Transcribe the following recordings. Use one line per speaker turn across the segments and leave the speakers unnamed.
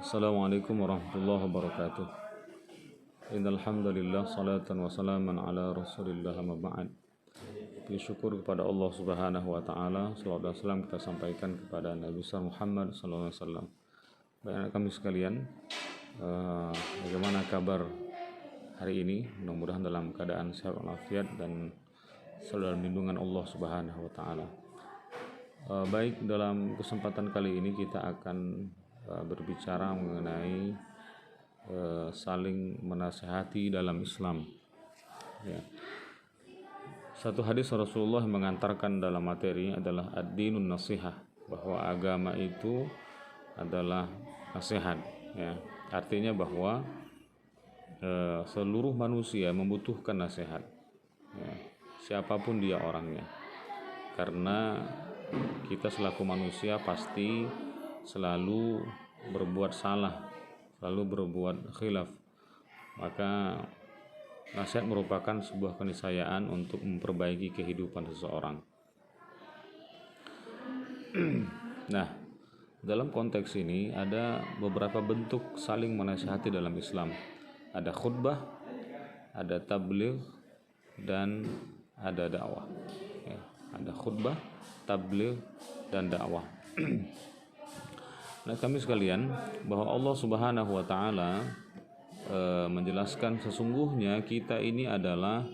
Assalamualaikum warahmatullahi wabarakatuh. Innal hamdalillah salatan wa salaman ala Rasulillah amma ba'd. Syukur kepada Allah Subhanahu wa taala, salawat dan salam kita sampaikan kepada Nabi Muhammad sallallahu alaihi wasallam. Baik anak kami sekalian, bagaimana kabar hari ini? Mudah-mudahan dalam keadaan sehat walafiat dan selalu dalam lindungan Allah Subhanahu wa taala. Baik, dalam kesempatan kali ini kita akan berbicara mengenai saling menasihati dalam Islam. Ya. Satu hadis Rasulullah yang mengantarkan dalam materi adalah ad-dinun nasihah, bahwa agama itu adalah nasihat. Ya. Artinya bahwa seluruh manusia membutuhkan nasihat. Ya. Siapapun dia orangnya, karena kita selaku manusia pasti selalu berbuat salah, selalu berbuat khilaf. Maka nasihat merupakan sebuah keniscayaan untuk memperbaiki kehidupan seseorang. Nah, dalam konteks ini ada beberapa bentuk saling menasihati dalam Islam. Ada khutbah, ada tabligh, dan ada dakwah. Ya, ada khutbah, tabligh, dan dakwah. Nah, kami sekalian, bahwa Allah Subhanahu wa taala menjelaskan sesungguhnya kita ini adalah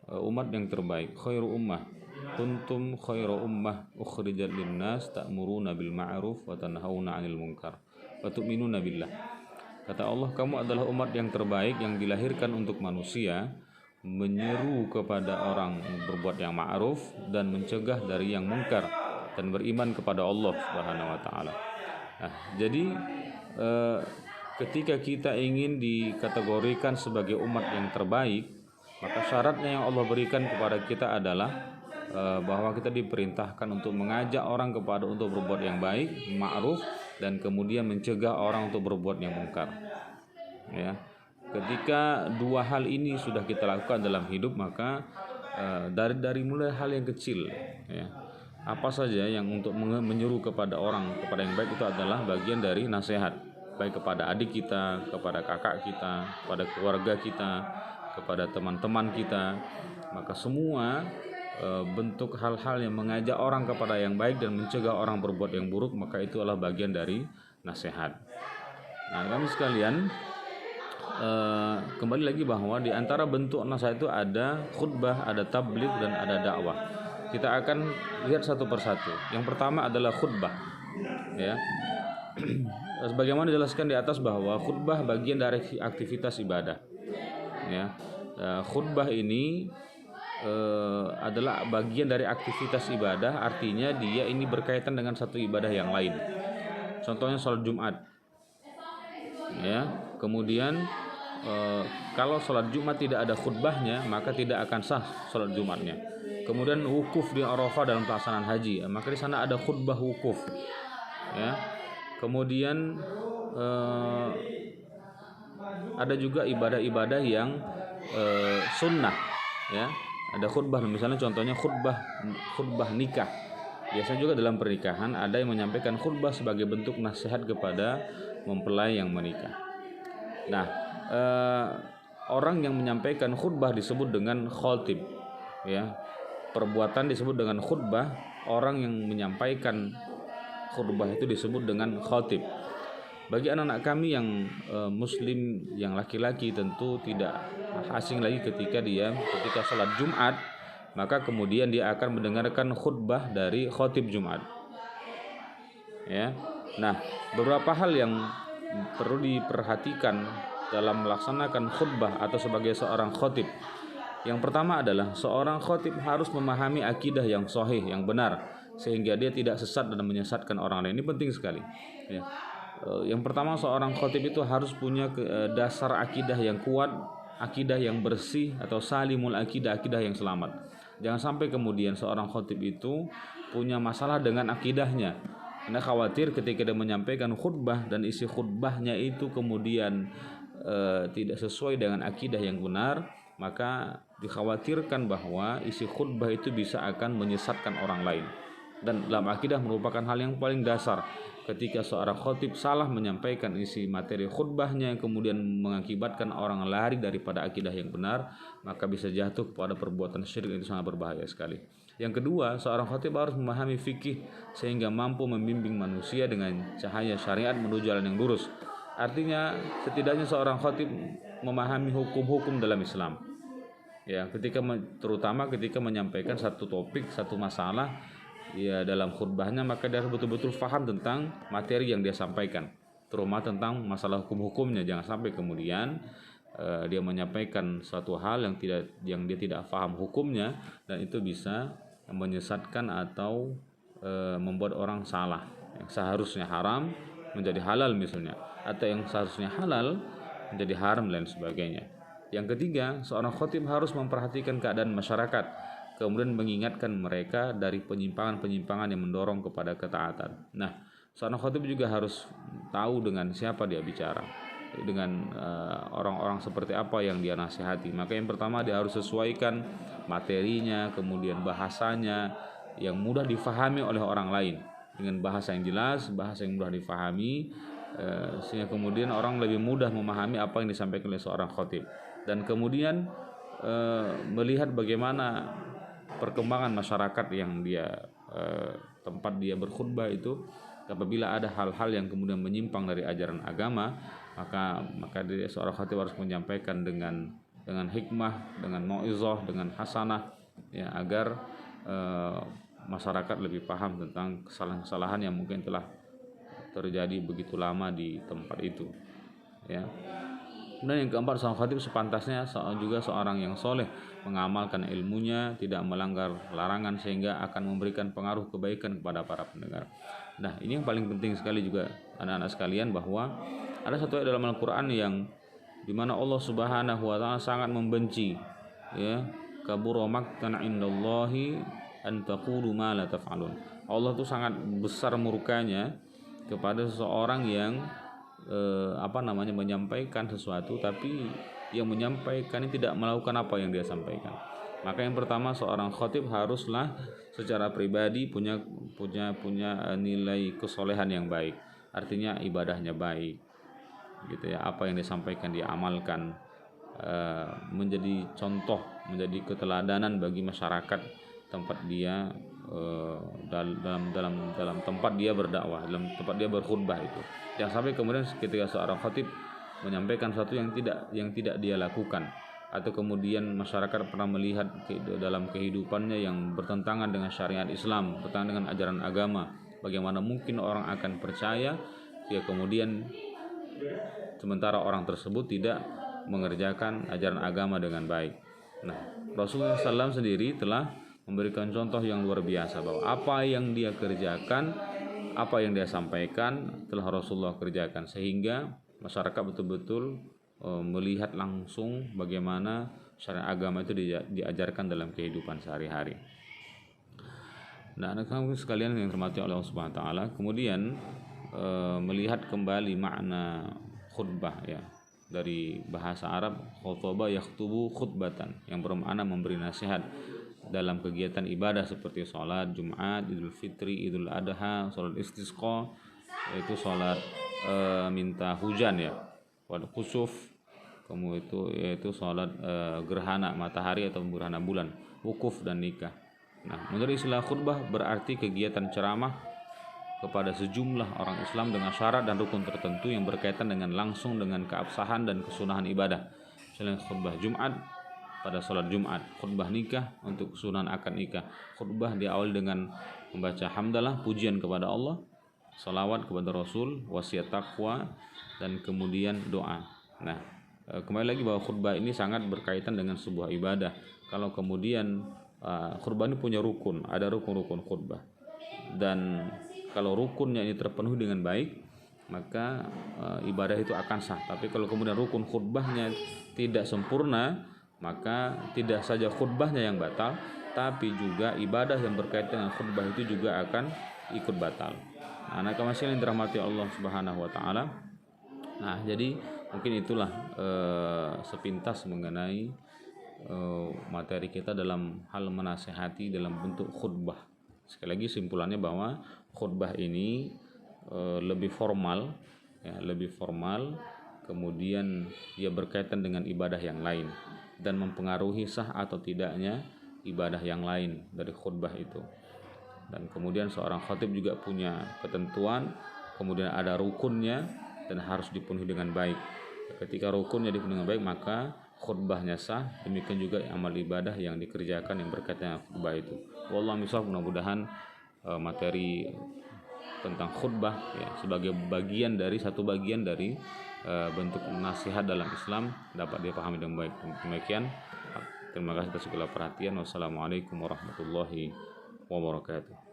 umat yang terbaik, khairu ummah, kuntum khairu ummah ukhrijat linnas ta'muruna bil ma'ruf wa tanhauna 'anil munkar wa tu'minuna billah. Kata Allah, kamu adalah umat yang terbaik yang dilahirkan untuk manusia, menyeru kepada orang berbuat yang ma'ruf dan mencegah dari yang munkar, dan beriman kepada Allah Subhanahu wa taala. Nah, jadi ketika kita ingin dikategorikan sebagai umat yang terbaik, maka syaratnya yang Allah berikan kepada kita adalah bahwa kita diperintahkan untuk mengajak orang kepada untuk berbuat yang baik, ma'ruf, dan kemudian mencegah orang untuk berbuat yang munkar. Ya, ketika dua hal ini sudah kita lakukan dalam hidup, maka dari mulai hal yang kecil, ya, apa saja yang untuk menyuruh kepada orang kepada yang baik itu adalah bagian dari nasihat, baik kepada adik kita, kepada kakak kita, kepada keluarga kita, kepada teman-teman kita. Maka semua bentuk hal-hal yang mengajak orang kepada yang baik dan mencegah orang berbuat yang buruk, maka itu adalah bagian dari nasihat. Nah, kami sekalian, kembali lagi bahwa di antara bentuk nasihat itu ada khutbah, ada tabligh, dan ada dakwah. Kita akan lihat satu persatu. Yang pertama adalah khutbah. Ya. Sebagaimana dijelaskan di atas bahwa khutbah bagian dari aktivitas ibadah. Ya. Khutbah ini adalah bagian dari aktivitas ibadah, artinya dia ini berkaitan dengan satu ibadah yang lain. Contohnya sholat Jumat. Ya. Kemudian kalau sholat Jumat tidak ada khutbahnya, maka tidak akan sah sholat Jumatnya. Kemudian wukuf di Arafah dalam pelaksanaan haji, maka di sana ada khutbah wukuf. Ya. Kemudian ada juga ibadah-ibadah yang sunnah. Ya. Ada khutbah, misalnya contohnya khutbah nikah. Biasanya juga dalam pernikahan ada yang menyampaikan khutbah sebagai bentuk nasihat kepada mempelai yang menikah. Nah, orang yang menyampaikan khutbah disebut dengan khatib. Ya, perbuatan disebut dengan khutbah. Orang yang menyampaikan khutbah itu disebut dengan khatib. Bagi anak-anak kami yang muslim, yang laki-laki, tentu tidak asing lagi ketika sholat Jumat, maka kemudian dia akan mendengarkan khutbah dari khatib Jumat. Ya. Nah, beberapa hal yang perlu diperhatikan dalam melaksanakan khutbah atau sebagai seorang khatib. Yang pertama adalah seorang khatib harus memahami akidah yang sahih, yang benar, sehingga dia tidak sesat dan menyesatkan orang lain. Ini penting sekali. Ya. Yang pertama, seorang khatib itu harus punya dasar akidah yang kuat, akidah yang bersih, atau salimul akidah yang selamat. Jangan sampai kemudian seorang khatib itu punya masalah dengan akidahnya. Anda khawatir ketika dia menyampaikan khutbah dan isi khutbahnya itu kemudian tidak sesuai dengan akidah yang benar, maka dikhawatirkan bahwa isi khutbah itu bisa akan menyesatkan orang lain. Dan dalam akidah merupakan hal yang paling dasar. ketika seorang khatib salah menyampaikan isi materi khutbahnya kemudian mengakibatkan orang lari daripada akidah yang benar, maka bisa jatuh kepada perbuatan syirik, itu sangat berbahaya sekali. Yang kedua, seorang khatib harus memahami fikih sehingga mampu membimbing manusia dengan cahaya syariat menuju jalan yang lurus. Artinya setidaknya seorang khatib memahami hukum-hukum dalam Islam. Ya, terutama ketika menyampaikan satu topik, satu masalah ya dalam khutbahnya, maka dia harus betul-betul paham tentang materi yang dia sampaikan, terutama tentang masalah hukum-hukumnya. Jangan sampai kemudian dia menyampaikan suatu hal yang dia tidak paham hukumnya, dan itu bisa menyesatkan atau membuat orang salah. Yang seharusnya haram menjadi halal misalnya, atau yang seharusnya halal menjadi haram dan sebagainya. Yang ketiga, seorang khatib harus memperhatikan keadaan masyarakat, kemudian mengingatkan mereka dari penyimpangan-penyimpangan yang mendorong kepada ketaatan. Nah, seorang khatib juga harus tahu dengan siapa dia bicara, dengan orang-orang seperti apa yang dia nasihati. Maka yang pertama, dia harus sesuaikan materinya, kemudian bahasanya yang mudah difahami oleh orang lain, dengan bahasa yang jelas, bahasa yang mudah difahami, sehingga kemudian orang lebih mudah memahami apa yang disampaikan oleh seorang khatib. Dan kemudian melihat bagaimana perkembangan masyarakat yang tempat dia berkhutbah itu. Apabila ada hal-hal yang kemudian menyimpang dari ajaran agama, maka dia, seorang khatib harus menyampaikan dengan hikmah, dengan mauizah, dengan hasanah, ya, agar masyarakat lebih paham tentang kesalahan-kesalahan yang mungkin telah terjadi begitu lama di tempat itu, ya. Kemudian yang keempat, seorang khatib sepantasnya juga seorang yang soleh, mengamalkan ilmunya, tidak melanggar larangan, sehingga akan memberikan pengaruh kebaikan kepada para pendengar. Nah, ini yang paling penting sekali juga anak-anak sekalian, bahwa ada satu ayat dalam Al-Quran yang dimana Allah Subhanahu wa Ta'ala sangat membenci, ya, kabura maqtan indallahi an taqulu ma la taf'alun. Allah itu sangat besar murkanya kepada seseorang yang menyampaikan sesuatu, tapi yang menyampaikan ini tidak melakukan apa yang dia sampaikan. Maka yang pertama, seorang khatib haruslah secara pribadi punya nilai kesolehan yang baik. Artinya ibadahnya baik, gitu ya. Apa yang disampaikan dia amalkan, menjadi contoh, menjadi keteladanan bagi masyarakat tempat dia, dalam tempat dia berdakwah, dalam tempat dia berkhutbah itu. Jangan sampai kemudian ketika seorang khatib menyampaikan sesuatu yang tidak dia lakukan, atau kemudian masyarakat pernah melihat dalam kehidupannya yang bertentangan dengan syariat Islam, bertentangan dengan ajaran agama, bagaimana mungkin orang akan percaya ya kemudian sementara orang tersebut tidak mengerjakan ajaran agama dengan baik. Nah, Rasulullah SAW sendiri telah memberikan contoh yang luar biasa, bahwa apa yang dia kerjakan, apa yang dia sampaikan telah Rasulullah kerjakan, sehingga masyarakat betul-betul melihat langsung bagaimana syariat agama itu diajarkan dalam kehidupan sehari-hari. Nah, anak-anak sekalian yang dirahmati oleh Allah Subhanahu wa Ta'ala, kemudian melihat kembali makna khutbah, ya, dari bahasa Arab khutbah yakhtubu khutbatan, yang bermakna memberi nasihat dalam kegiatan ibadah seperti sholat Jumat, Idul Fitri, Idul Adha, sholat istisqa, yaitu sholat minta hujan, ya, pada khusuf, kemudian yaitu sholat gerhana matahari atau gerhana bulan, wukuf, dan nikah. Nah, menurut istilah khutbah berarti kegiatan ceramah kepada sejumlah orang Islam dengan syarat dan rukun tertentu yang berkaitan langsung dengan keabsahan dan kesunahan ibadah. Misalnya khutbah Jumat pada sholat Jumat, khutbah nikah untuk kesunahan akad nikah, khutbah diawali dengan membaca hamdalah, pujian kepada Allah, salawat kepada Rasul, wasiat takwa, dan kemudian doa. Nah, kembali lagi bahwa khutbah ini sangat berkaitan dengan sebuah ibadah. Kalau kemudian khutbah ini punya rukun, ada rukun-rukun khutbah, dan kalau rukunnya ini terpenuhi dengan baik, maka ibadah itu akan sah. Tapi kalau kemudian rukun khutbahnya tidak sempurna, maka tidak saja khutbahnya yang batal, tapi juga ibadah yang berkaitan dengan khutbah itu juga akan ikut batal. Anak masih yang dirahmati Allah Subhanahu wa Ta'ala. Nah, jadi mungkin itulah sepintas mengenai materi kita dalam hal menasehati dalam bentuk khutbah. Sekali lagi simpulannya bahwa khutbah ini lebih formal, ya, lebih formal, kemudian dia berkaitan dengan ibadah yang lain dan mempengaruhi sah atau tidaknya ibadah yang lain dari khutbah itu. Dan kemudian seorang khatib juga punya ketentuan, kemudian ada rukunnya dan harus dipenuhi dengan baik. Ketika rukunnya dipenuhi dengan baik, maka khutbahnya sah. Demikian juga amal ibadah yang dikerjakan yang berkaitan dengan khutbah itu. Wallahu a'lam. Mudah-mudahan materi tentang khutbah ya, sebagai bagian dari bentuk nasihat dalam Islam dapat dipahami dengan baik. Demikian, terima kasih atas segala perhatian. Wassalamualaikum warahmatullahi wabarakatuh.